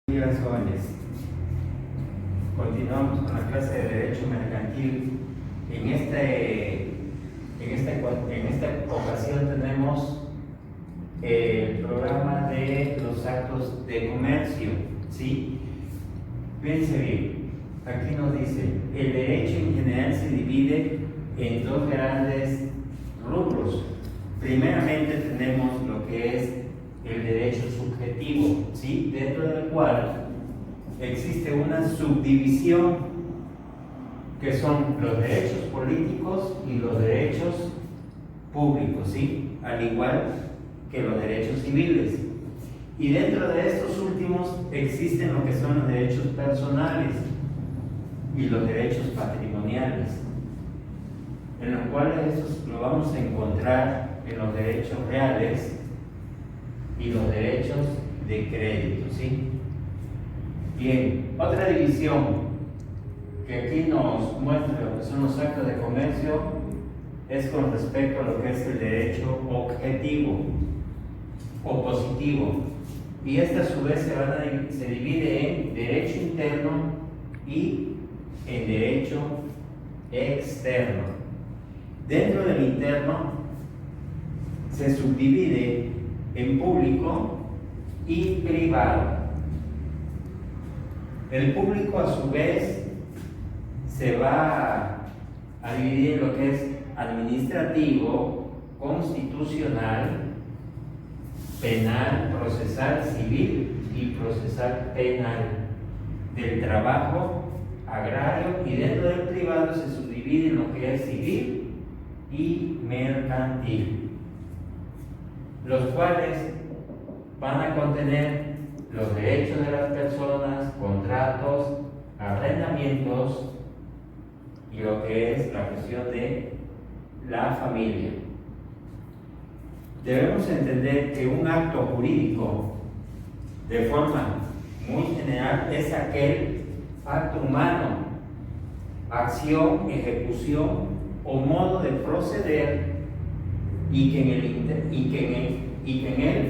Días jóvenes, continuamos con la clase de Derecho Mercantil. En esta ocasión tenemos el programa de los actos de comercio, ¿sí? Fíjense bien, aquí nos dice, el derecho en general se divide en dos grandes rubros. Primeramente tenemos lo que es el derecho subjetivo, ¿sí? Dentro del cual existe una subdivisión que son los derechos políticos y los derechos públicos, ¿sí? Al igual que los derechos civiles. Y dentro de estos últimos existen lo que son los derechos personales y los derechos patrimoniales, en los cuales estos lo vamos a encontrar en los derechos reales y los derechos de crédito, ¿sí? Bien, otra división que aquí nos muestra lo que son los actos de comercio es con respecto a lo que es el derecho objetivo o positivo, y esta a su vez se divide en derecho interno y en derecho externo. Dentro del interno se subdivide en público y privado. El público a su vez se va a dividir en lo que es administrativo, constitucional, penal, procesal, civil y procesal penal, del trabajo, agrario, y dentro del privado se subdivide en lo que es civil y mercantil, los cuales van a contener los derechos de las personas, contratos, arrendamientos y lo que es la cuestión de la familia. Debemos entender que un acto jurídico, de forma muy general, es aquel acto humano, acción, ejecución o modo de proceder y que en él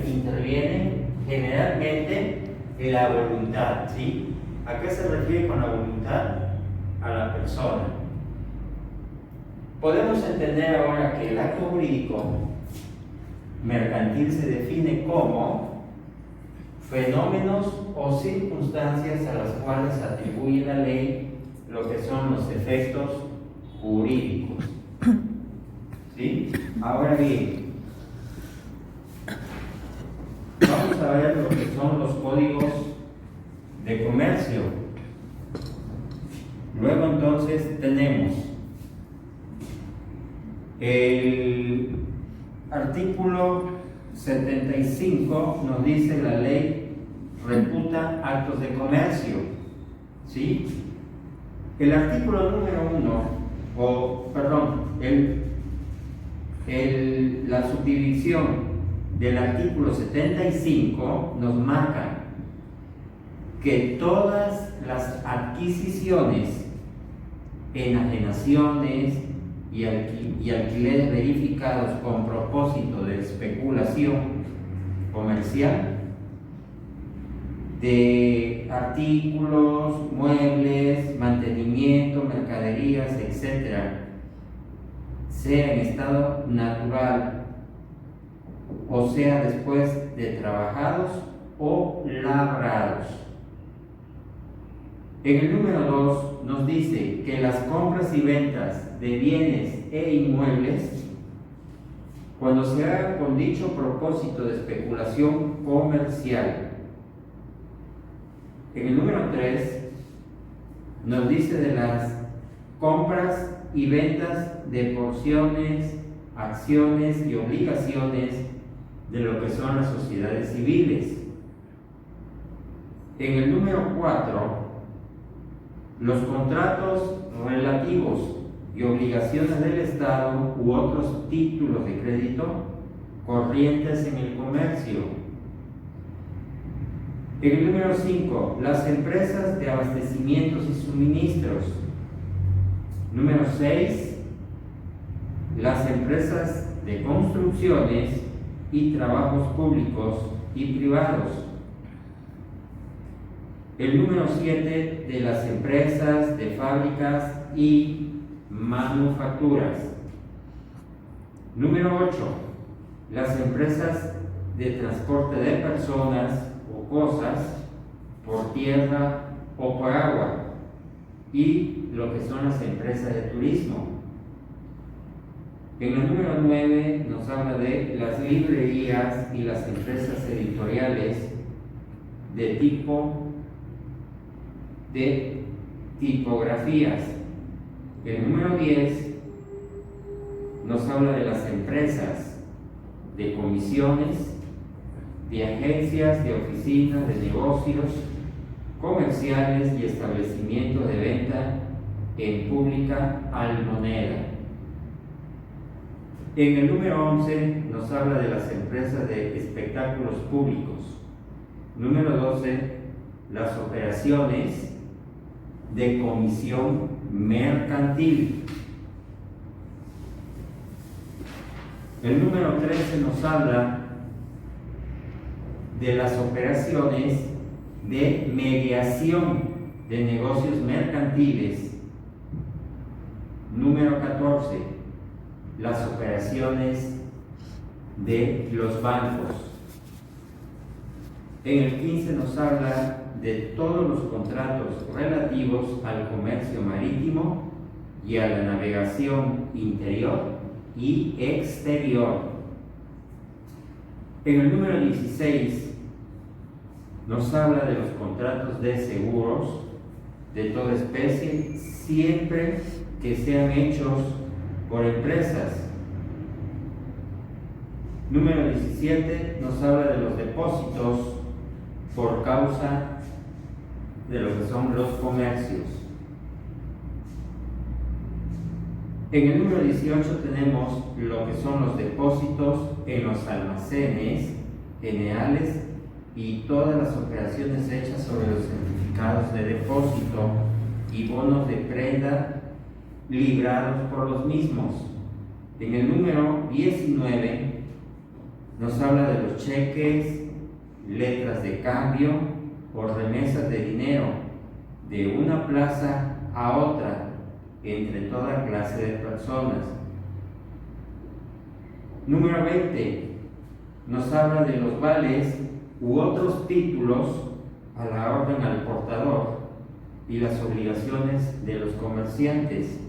interviene generalmente la voluntad, ¿sí? ¿A qué se refiere con la voluntad? A la persona. Podemos entender ahora que el acto jurídico mercantil se define como fenómenos o circunstancias a las cuales atribuye la ley lo que son los efectos jurídicos, ¿sí? Ahora bien, vamos a ver lo que son los códigos de comercio. Luego entonces tenemos el artículo 75, nos dice la ley reputa actos de comercio, ¿sí? El artículo número 1, la subdivisión del artículo 75 nos marca que todas las adquisiciones, enajenaciones y alquileres verificados con propósito de especulación comercial de artículos, muebles, mantenimiento, mercaderías, etc., sea en estado natural o sea después de trabajados o labrados. En el número 2 nos dice que las compras y ventas de bienes e inmuebles, cuando se haga con dicho propósito de especulación comercial. En el número 3 nos dice de las compras y ventas de porciones, acciones y obligaciones de lo que son las sociedades civiles. En el número 4, los contratos relativos y obligaciones del Estado u otros títulos de crédito corrientes en el comercio. En el número 5, las empresas de abastecimientos y suministros. Número 6, las empresas de construcciones y trabajos públicos y privados. El número 7, de las empresas, de fábricas y manufacturas. Número 8, las empresas de transporte de personas o cosas por tierra o por agua, y lo que son las empresas de turismo. En el número 9 nos habla de las librerías y las empresas editoriales de tipo de tipografías. El número 10 nos habla de las empresas de comisiones, de agencias, de oficinas, de negocios comerciales y establecimientos de venta en pública almoneda. En el número 11 nos habla de las empresas de espectáculos públicos. Número 12, las operaciones de comisión mercantil. El número 13 nos habla de las operaciones de mediación de negocios mercantiles. Número 14, las operaciones de los bancos. En el 15 nos habla de todos los contratos relativos al comercio marítimo y a la navegación interior y exterior. En el número 16 nos habla de los contratos de seguros de toda especie, siempre que sean hechos por empresas. Número 17 nos habla de los depósitos por causa de lo que son los comercios. En el número 18 tenemos lo que son los depósitos en los almacenes generales y todas las operaciones hechas sobre los certificados de depósito y bonos de prenda librados por los mismos. En el número 19 nos habla de los cheques, letras de cambio o remesas de dinero de una plaza a otra entre toda clase de personas. Número 20 nos habla de los vales u otros títulos a la orden al portador y las obligaciones de los comerciantes,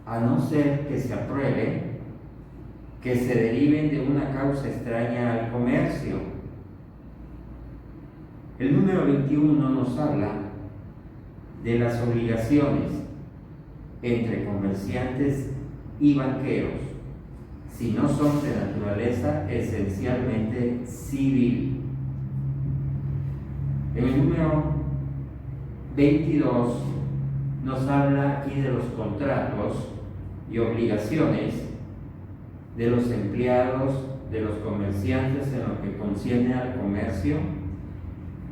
a no ser que se apruebe que se deriven de una causa extraña al comercio. El número 21 nos habla de las obligaciones entre comerciantes y banqueros, si no son de naturaleza esencialmente civil. En el número 22 nos habla aquí de los contratos y obligaciones de los empleados, de los comerciantes en lo que concierne al comercio,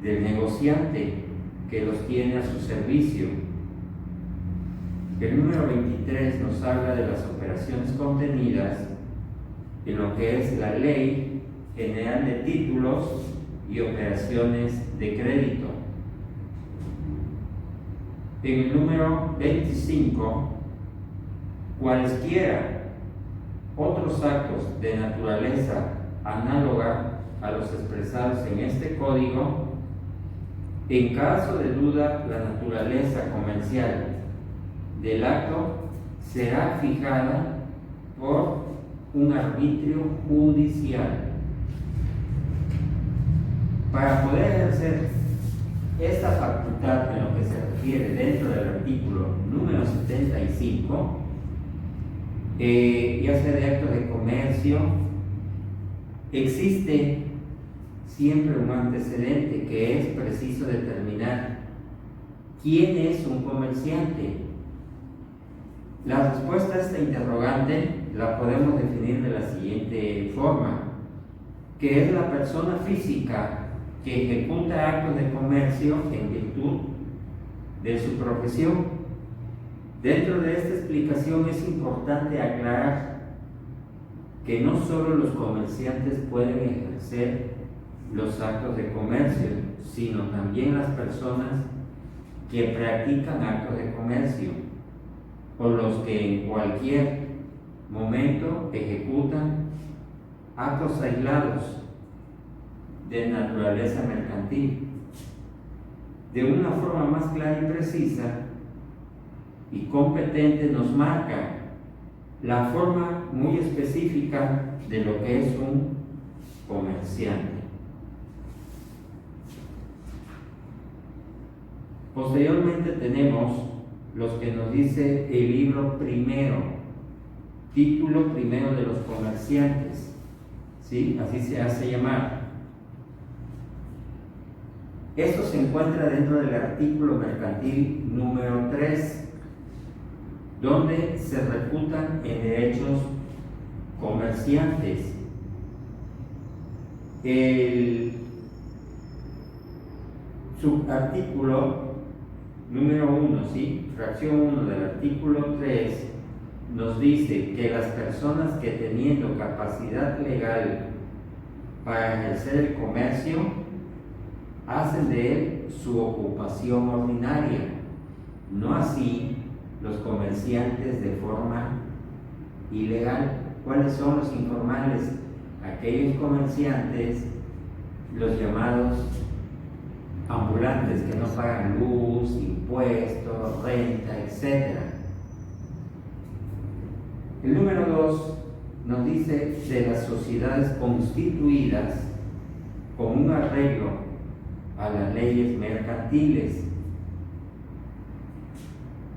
del negociante que los tiene a su servicio. El número 23 nos habla de las operaciones contenidas en lo que es la Ley General de Títulos y Operaciones de Crédito. En el número 25, cualesquiera otros actos de naturaleza análoga a los expresados en este código, en caso de duda, la naturaleza comercial del acto será fijada por un arbitrio judicial. Para poder ejercer esta facultad en lo que se refiere dentro del artículo número 75, ya sea de acto de comercio, existe siempre un antecedente que es preciso determinar quién es un comerciante. La respuesta a esta interrogante la podemos definir de la siguiente forma, que es la persona física que ejecuta actos de comercio en virtud de su profesión. Dentro de esta explicación es importante aclarar que no solo los comerciantes pueden ejercer los actos de comercio, sino también las personas que practican actos de comercio o los que en cualquier momento ejecutan actos aislados de naturaleza mercantil. De una forma más clara y precisa y competente nos marca la forma muy específica de lo que es un comerciante. Posteriormente tenemos los que nos dice el libro primero, título primero de los comerciantes, ¿sí? Así se hace llamar. Esto se encuentra dentro del artículo mercantil número 3, donde se refutan en derechos comerciantes. El subartículo número 1, ¿sí? Fracción 1 del artículo 3 nos dice que las personas que teniendo capacidad legal para ejercer el comercio hacen de él su ocupación ordinaria, no así los comerciantes de forma ilegal. ¿Cuáles son los informales? Aquellos comerciantes, los llamados ambulantes, que no pagan luz, impuestos, renta, etc. El número 2 nos dice de las sociedades constituidas con un arreglo a las leyes mercantiles.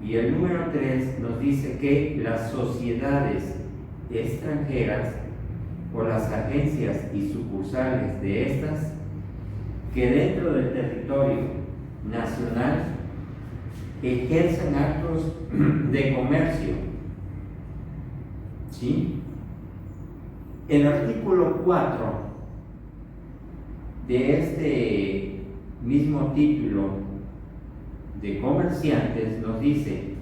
Y el número 3 nos dice que las sociedades extranjeras o las agencias y sucursales de estas que dentro del territorio nacional ejercen actos de comercio, ¿sí? El artículo 4 de este mismo título de comerciantes nos dice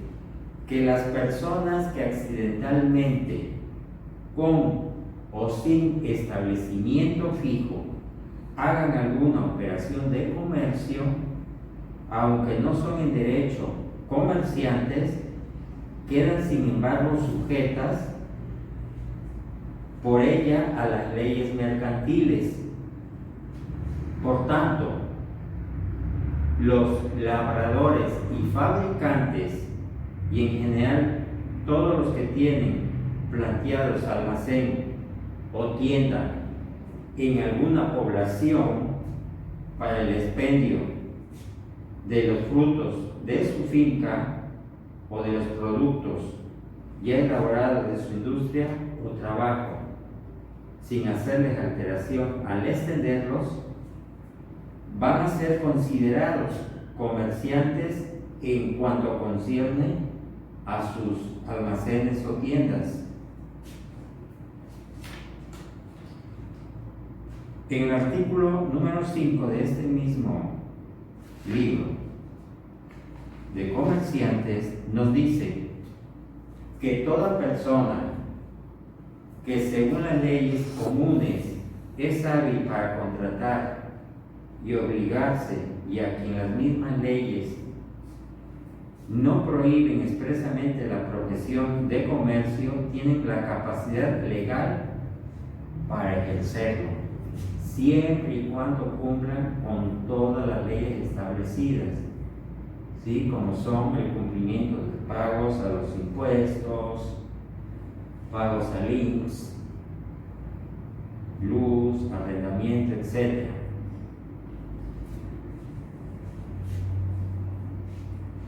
que las personas que accidentalmente, con o sin establecimiento fijo, hagan alguna operación de comercio, aunque no son en derecho comerciantes, quedan sin embargo sujetas por ella a las leyes mercantiles. Por tanto, los labradores y fabricantes, y en general todos los que tienen planteados almacén o tienda en alguna población para el expendio de los frutos de su finca o de los productos ya elaborados de su industria o trabajo, sin hacerles alteración al extenderlos, van a ser considerados comerciantes en cuanto concierne a sus almacenes o tiendas. En el artículo número 5 de este mismo libro de comerciantes nos dice que toda persona que según las leyes comunes es hábil para contratar y obligarse, y a quien las mismas leyes no prohíben expresamente la profesión de comercio, tienen la capacidad legal para ejercerlo, siempre y cuando cumplan con todas las leyes establecidas, ¿sí? Como son el cumplimiento de pagos a los impuestos, pagos al IMSS, luz, arrendamiento, etc.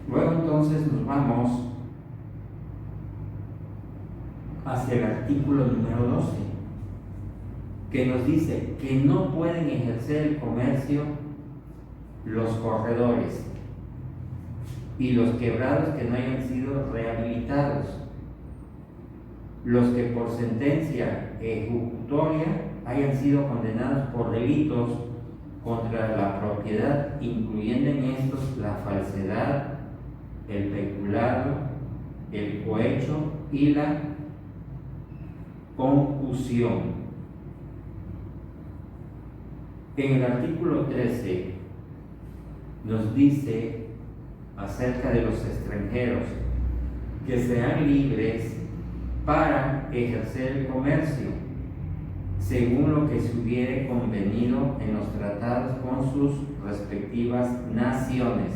Luego entonces nos vamos hacia el artículo número 12, que nos dice que no pueden ejercer el comercio los corredores y los quebrados que no hayan sido rehabilitados, los que por sentencia ejecutoria hayan sido condenados por delitos contra la propiedad, incluyendo en estos la falsedad, el peculado, el cohecho y la concusión. En el artículo 13 nos dice acerca de los extranjeros que sean libres para ejercer el comercio, según lo que se hubiere convenido en los tratados con sus respectivas naciones,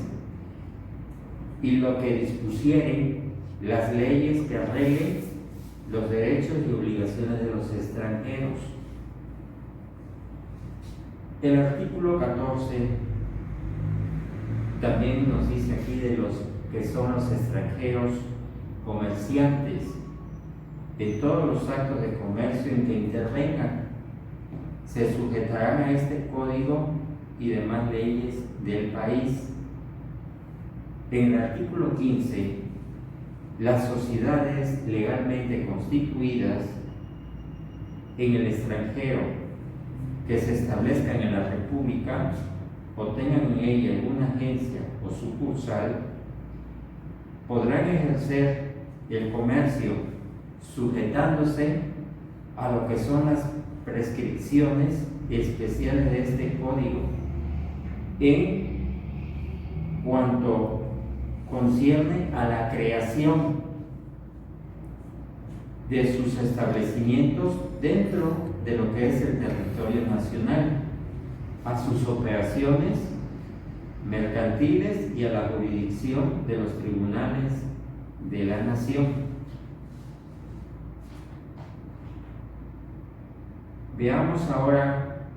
y lo que dispusieren las leyes que arreglen los derechos y obligaciones de los extranjeros. El artículo 14 también nos dice aquí de los que son los extranjeros comerciantes, de todos los actos de comercio en que intervengan, se sujetarán a este código y demás leyes del país. En el artículo 15, las sociedades legalmente constituidas en el extranjero que se establezcan en la República o tengan en ella alguna agencia o sucursal podrán ejercer el comercio sujetándose a lo que son las prescripciones especiales de este código en cuanto concierne a la creación de sus establecimientos dentro de lo que es el territorio nacional, a sus operaciones mercantiles y a la jurisdicción de los tribunales de la nación. Veamos ahora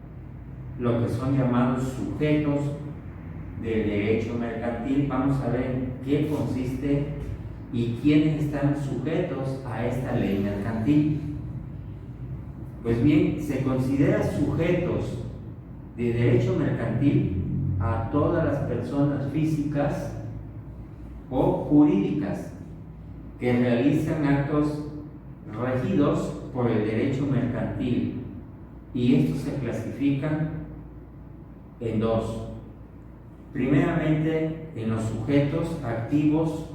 lo que son llamados sujetos del derecho mercantil. Vamos a ver en qué consiste y quiénes están sujetos a esta ley mercantil. Pues bien, se considera sujetos de derecho mercantil a todas las personas físicas o jurídicas que realizan actos regidos por el derecho mercantil, y estos se clasifican en dos. Primeramente, en los sujetos activos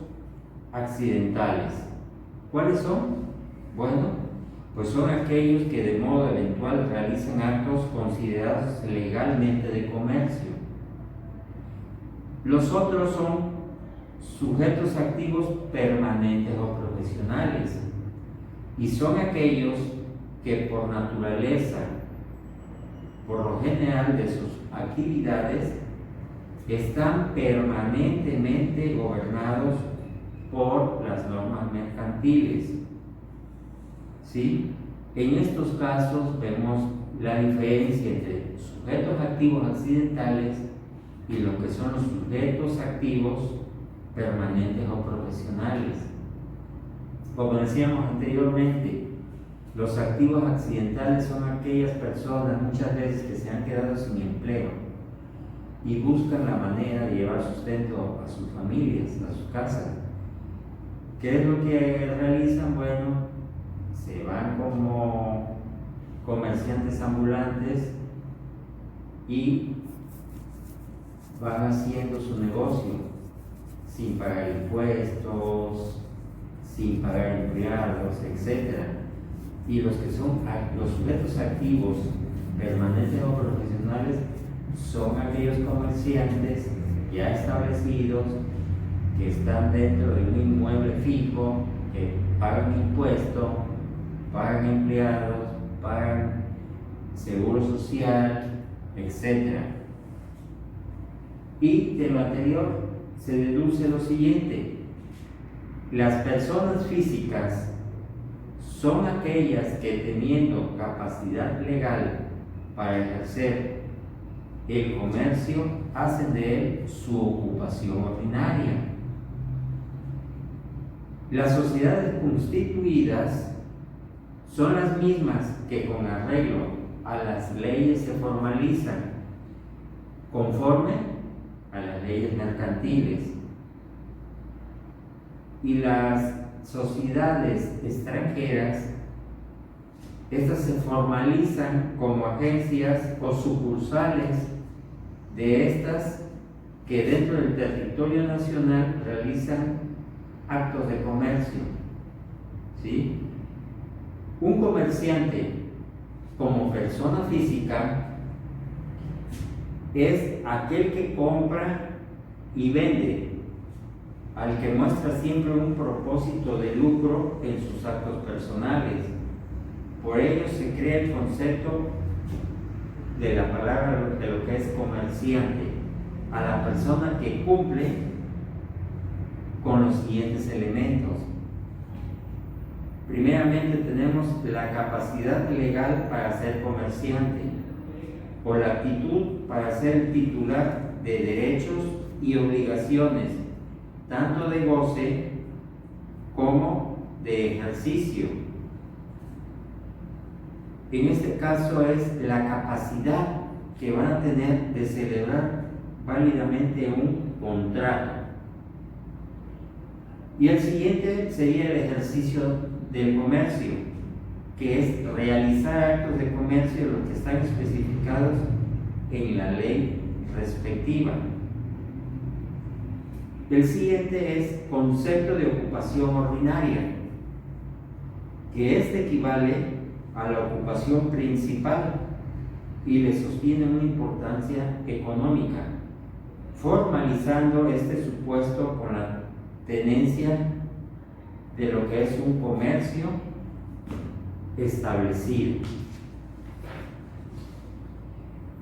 accidentales. ¿Cuáles son? Bueno, pues son aquellos que de modo eventual realizan actos considerados legalmente de comercio. Los otros son sujetos activos permanentes o profesionales, y son aquellos que por naturaleza, por lo general de sus actividades, están permanentemente gobernados por las normas mercantiles. ¿Sí? En estos casos vemos la diferencia entre sujetos activos accidentales y lo que son los sujetos activos permanentes o profesionales. Como decíamos anteriormente, los activos accidentales son aquellas personas muchas veces que se han quedado sin empleo y buscan la manera de llevar sustento a sus familias, a sus casas. ¿Qué es lo que realizan? Bueno, se van como comerciantes ambulantes y van haciendo su negocio sin pagar impuestos, sin pagar empleados, etc. Y los que son los sujetos activos permanentes o profesionales son aquellos comerciantes ya establecidos que están dentro de un inmueble fijo, que pagan impuestos, pagan empleados, pagan seguro social, etc. Y de lo anterior se deduce lo siguiente: las personas físicas son aquellas que, teniendo capacidad legal para ejercer el comercio, hacen de él su ocupación ordinaria. Las sociedades constituidas son las mismas que, con arreglo a las leyes, se formalizan conforme a las leyes mercantiles, y las sociedades extranjeras, estas se formalizan como agencias o sucursales de estas que dentro del territorio nacional realizan actos de comercio. ¿Sí? Un comerciante como persona física es aquel que compra y vende, al que muestra siempre un propósito de lucro en sus actos personales. Por ello se crea el concepto de la palabra de lo que es comerciante, a la persona que cumple con los siguientes elementos. Primeramente tenemos la capacidad legal para ser comerciante, o la aptitud para ser titular de derechos y obligaciones, tanto de goce como de ejercicio. En este caso es la capacidad que van a tener de celebrar válidamente un contrato. Y el siguiente sería el ejercicio del comercio, que es realizar actos de comercio, los que están especificados en la ley respectiva. El siguiente es concepto de ocupación ordinaria, que este equivale a la ocupación principal y le sostiene una importancia económica, formalizando este supuesto con la tenencia de lo que es un comercio establecido.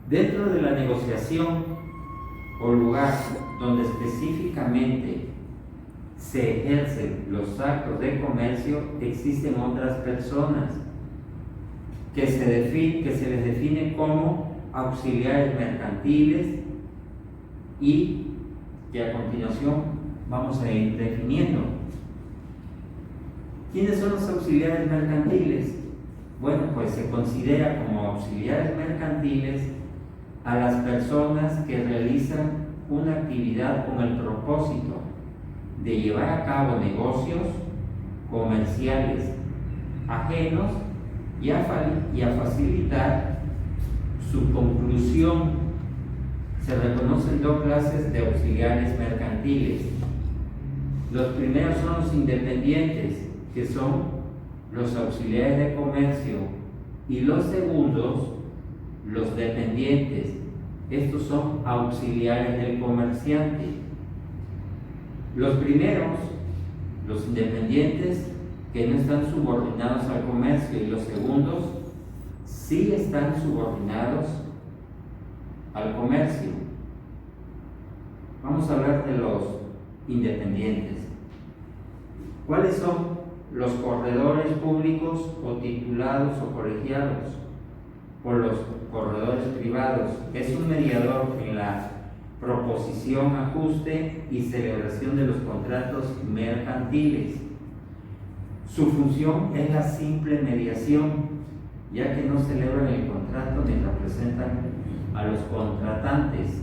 Dentro de la negociación o lugar donde específicamente se ejercen los actos de comercio, existen otras personas que se les define como auxiliares mercantiles y que a continuación vamos a ir definiendo. ¿Quiénes son los auxiliares mercantiles? Bueno, pues se considera como auxiliares mercantiles a las personas que realizan una actividad con el propósito de llevar a cabo negocios comerciales ajenos y a facilitar su conclusión. Se reconocen dos clases de auxiliares mercantiles. Los primeros son los independientes, que son los auxiliares de comercio, y los segundos, los dependientes. Estos son auxiliares del comerciante. Los primeros, los independientes, que no están subordinados al comercio, y los segundos sí están subordinados al comercio. Vamos a hablar de los independientes. ¿Cuáles son? Los corredores públicos o titulados o colegiados, o los corredores privados. Es un mediador en la proposición, ajuste y celebración de los contratos mercantiles. Su función es la simple mediación, ya que no celebran el contrato ni representan a los contratantes.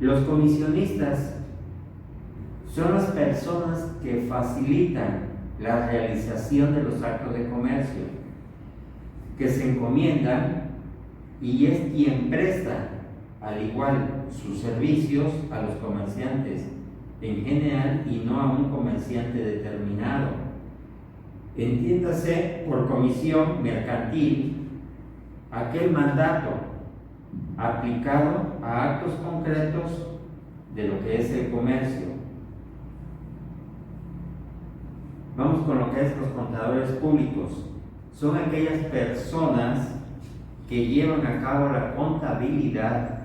Los comisionistas son las personas que facilitan la realización de los actos de comercio, que se encomiendan, y es quien presta al igual sus servicios a los comerciantes en general y no a un comerciante determinado. Entiéndase por comisión mercantil aquel mandato aplicado a actos concretos de lo que es el comercio. Vamos con lo que es los contadores públicos. Son aquellas personas que llevan a cabo la contabilidad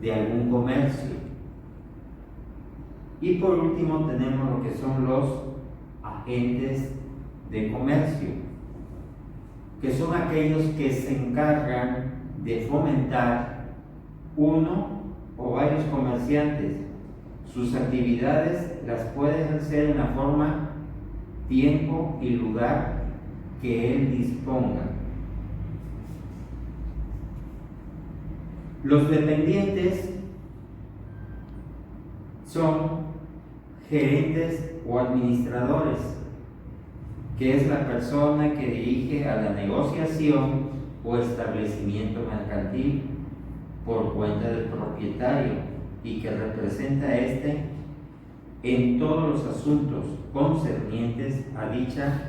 de algún comercio. Y por último tenemos lo que son los agentes de comercio, que son aquellos que se encargan de fomentar uno o varios comerciantes. Sus actividades las puede ejercer en la forma, tiempo y lugar que él disponga. Los dependientes son gerentes o administradores, que es la persona que dirige a la negociación o establecimiento mercantil por cuenta del propietario y que representa a éste en todos los asuntos concernientes a dicha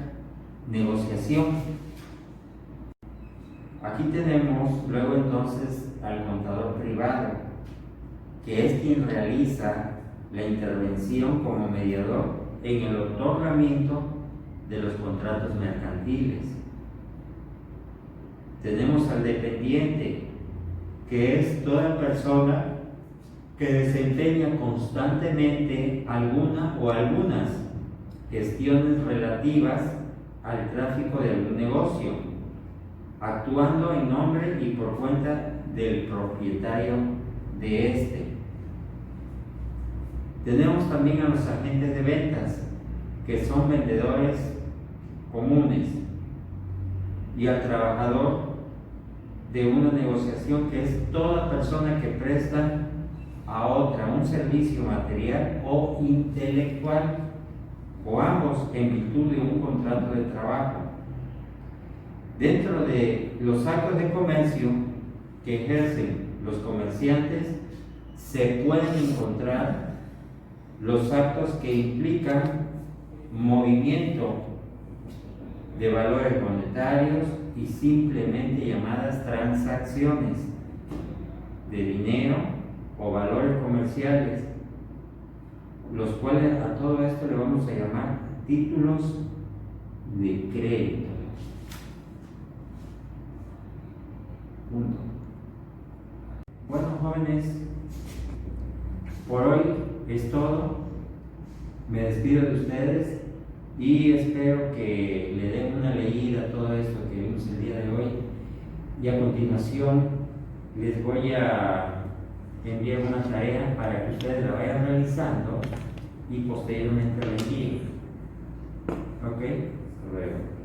negociación. Aquí tenemos luego entonces al contador privado, que es quien realiza la intervención como mediador en el otorgamiento de los contratos mercantiles. Tenemos al dependiente, que es toda persona que desempeña constantemente alguna o algunas gestiones relativas al tráfico de algún negocio, actuando en nombre y por cuenta del propietario de este. Tenemos también a los agentes de ventas, que son vendedores comunes, y al trabajador de una negociación, que es toda persona que presta a otra un servicio material o intelectual, o ambos en virtud de un contrato de trabajo. Dentro de los actos de comercio que ejercen los comerciantes se pueden encontrar los actos que implican movimiento de valores monetarios y simplemente llamadas transacciones de dinero o valores comerciales, los cuales a todo esto le vamos a llamar títulos de crédito. Punto. Bueno, jóvenes, por hoy es todo. Me despido de ustedes y espero que le den una leída a todo esto que vimos el día de hoy. Y a continuación les voy a enviar una tarea para que ustedes la vayan realizando y posteriormente la envíen. ¿Ok? Hasta luego.